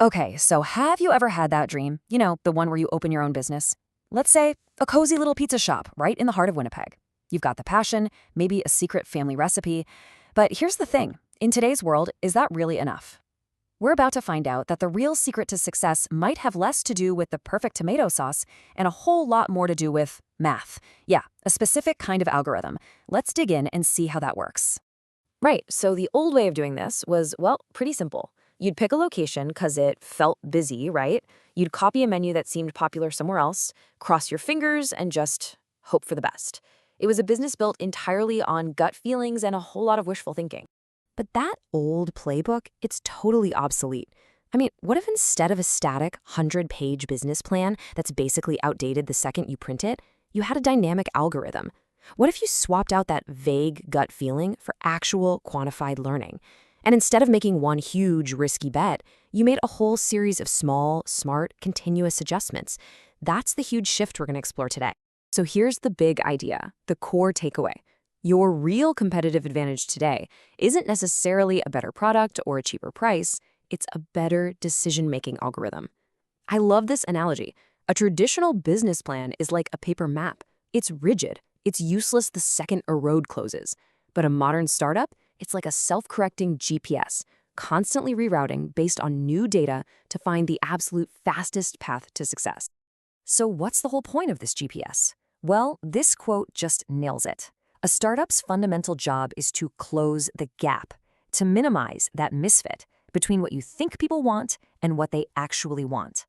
Okay, so have you ever had that dream? You know, the one where you open your own business? Let's say a cozy little pizza shop right in the heart of Winnipeg. You've got the passion, maybe a secret family recipe. But here's the thing, in today's world, is that really enough? We're about to find out that the real secret to success might have less to do with the perfect tomato sauce and a whole lot more to do with math. Yeah, a specific kind of algorithm. Let's dig in and see how that works. Right. So the old way of doing this was, well, pretty simple. You'd pick a location because it felt busy, right? You'd copy a menu that seemed popular somewhere else, cross your fingers, and just hope for the best. It was a business built entirely on gut feelings and a whole lot of wishful thinking. But that old playbook, it's totally obsolete. I mean, what if instead of a static 100-page business plan that's basically outdated the second you print it, you had a dynamic algorithm? What if you swapped out that vague gut feeling for actual quantified learning? And instead of making one huge risky bet, you made a whole series of small, smart, continuous adjustments. That's the huge shift we're going to explore today. So here's the big idea, the core takeaway. Your real competitive advantage today isn't necessarily a better product or a cheaper price, it's a better decision-making algorithm. I love this analogy. A traditional business plan is like a paper map. It's rigid. It's useless the second a road closes. But a modern startup, it's like a self-correcting GPS, constantly rerouting based on new data to find the absolute fastest path to success. So what's the whole point of this GPS? Well, this quote just nails it. A startup's fundamental job is to close the gap, to minimize that misfit between what you think people want and what they actually want.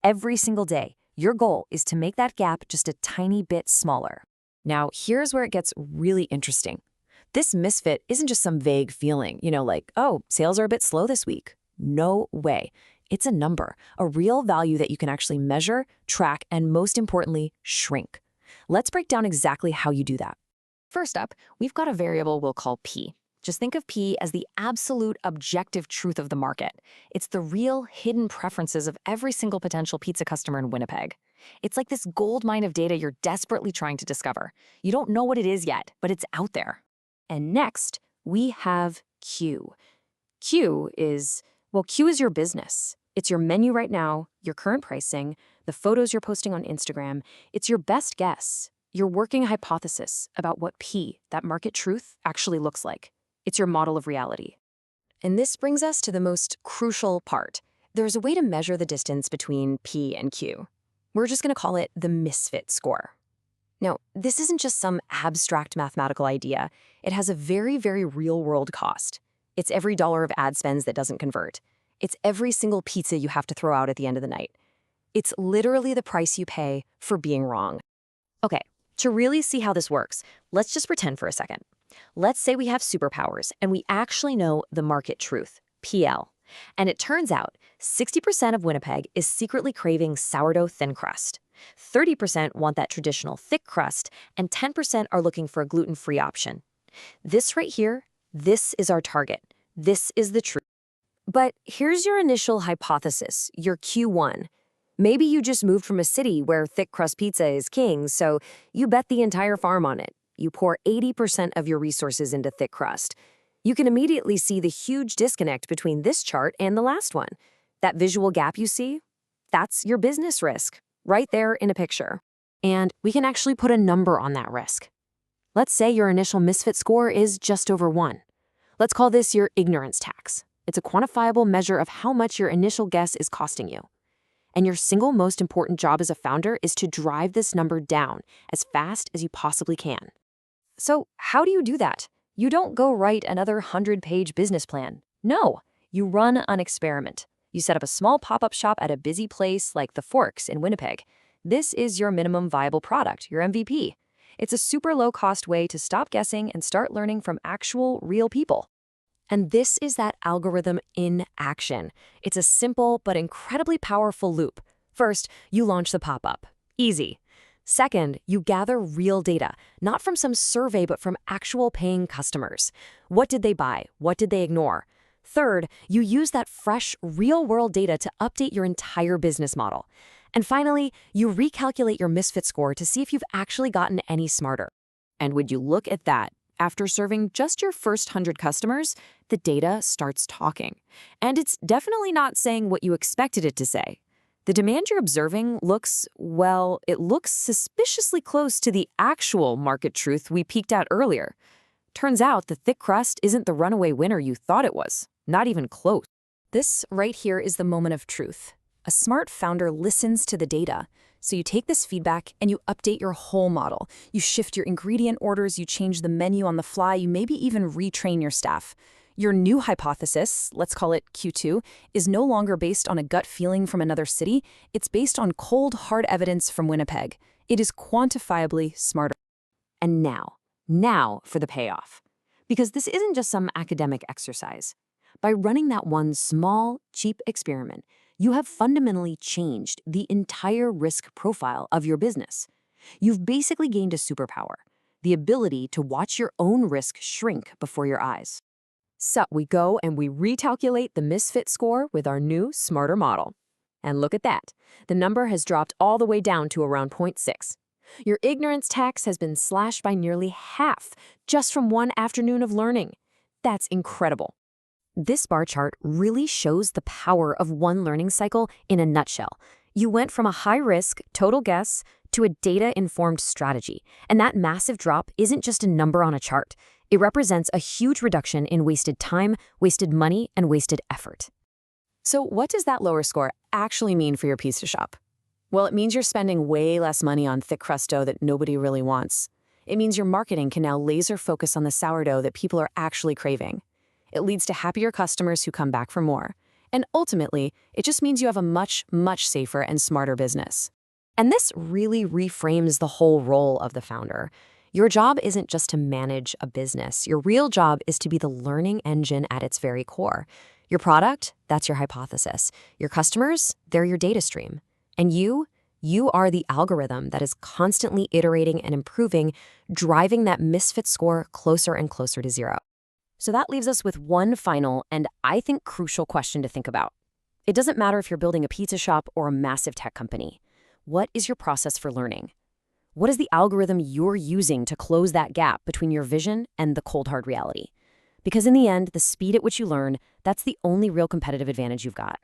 Every single day, your goal is to make that gap just a tiny bit smaller. Now, here's where it gets really interesting. This misfit isn't just some vague feeling, like, oh, sales are a bit slow this week. No way. It's a number, a real value that you can actually measure, track, and most importantly, shrink. Let's break down exactly how you do that. First up, we've got a variable we'll call P. Just think of P as the absolute objective truth of the market. It's the real hidden preferences of every single potential pizza customer in Winnipeg. It's like this gold mine of data you're desperately trying to discover. You don't know what it is yet, but it's out there. And next, we have Q. Q is your business. It's your menu right now, your current pricing, the photos you're posting on Instagram. It's your best guess, your working hypothesis about what P, that market truth, actually looks like. It's your model of reality. And this brings us to the most crucial part. There's a way to measure the distance between P and Q. We're just going to call it the misfit score. Now, this isn't just some abstract mathematical idea. It has a very, very real-world cost. It's every dollar of ad spends that doesn't convert. It's every single pizza you have to throw out at the end of the night. It's literally the price you pay for being wrong. Okay, to really see how this works, let's just pretend for a second. Let's say we have superpowers and we actually know the market truth, PL. And it turns out 60% of Winnipeg is secretly craving sourdough thin crust. 30% want that traditional thick crust, and 10% are looking for a gluten-free option. This right here, this is our target. This is the truth. But here's your initial hypothesis, your Q1. Maybe you just moved from a city where thick crust pizza is king, so you bet the entire farm on it. You pour 80% of your resources into thick crust. You can immediately see the huge disconnect between this chart and the last one. That visual gap you see? That's your business risk, right there in a picture. And we can actually put a number on that risk. Let's say your initial misfit score is just over 1. Let's call this your ignorance tax. It's a quantifiable measure of how much your initial guess is costing you. And your single most important job as a founder is to drive this number down as fast as you possibly can. So how do you do that? You don't go write another 100-page business plan. No, you run an experiment. You set up a small pop-up shop at a busy place like the Forks in Winnipeg. This is your minimum viable product, your MVP. It's a super low-cost way to stop guessing and start learning from actual, real people. And this is that algorithm in action. It's a simple but incredibly powerful loop. First, you launch the pop-up. Easy. Second, you gather real data, not from some survey but from actual paying customers. What did they buy? What did they ignore? Third, you use that fresh, real-world data to update your entire business model. And finally, you recalculate your misfit score to see if you've actually gotten any smarter. And would you look at that? After serving just your first 100 customers, the data starts talking. And it's definitely not saying what you expected it to say. The demand you're observing it looks suspiciously close to the actual market truth we peeked at earlier. Turns out the thick crust isn't the runaway winner you thought it was. Not even close. This right here is the moment of truth. A smart founder listens to the data. So you take this feedback and you update your whole model. You shift your ingredient orders, you change the menu on the fly, you maybe even retrain your staff. Your new hypothesis, let's call it Q2, is no longer based on a gut feeling from another city. It's based on cold, hard evidence from Winnipeg. It is quantifiably smarter. And now for the payoff. Because this isn't just some academic exercise. By running that one small, cheap experiment, you have fundamentally changed the entire risk profile of your business. You've basically gained a superpower, the ability to watch your own risk shrink before your eyes. So we go and we recalculate the misfit score with our new, smarter model. And look at that. The number has dropped all the way down to around 0.6. Your ignorance tax has been slashed by nearly half just from one afternoon of learning. That's incredible. This bar chart really shows the power of one learning cycle in a nutshell. You went from a high-risk, total guess to a data-informed strategy. And that massive drop isn't just a number on a chart. It represents a huge reduction in wasted time, wasted money, and wasted effort. So what does that lower score actually mean for your pizza shop? Well, it means you're spending way less money on thick crust dough that nobody really wants. It means your marketing can now laser focus on the sourdough that people are actually craving. It leads to happier customers who come back for more. And ultimately, it just means you have a much, much safer and smarter business. And this really reframes the whole role of the founder. Your job isn't just to manage a business. Your real job is to be the learning engine at its very core. Your product, that's your hypothesis. Your customers, they're your data stream. And you are the algorithm that is constantly iterating and improving, driving that misfit score closer and closer to zero. So that leaves us with one final and I think crucial question to think about. It doesn't matter if you're building a pizza shop or a massive tech company. What is your process for learning? What is the algorithm you're using to close that gap between your vision and the cold hard reality? Because in the end, the speed at which you learn, that's the only real competitive advantage you've got.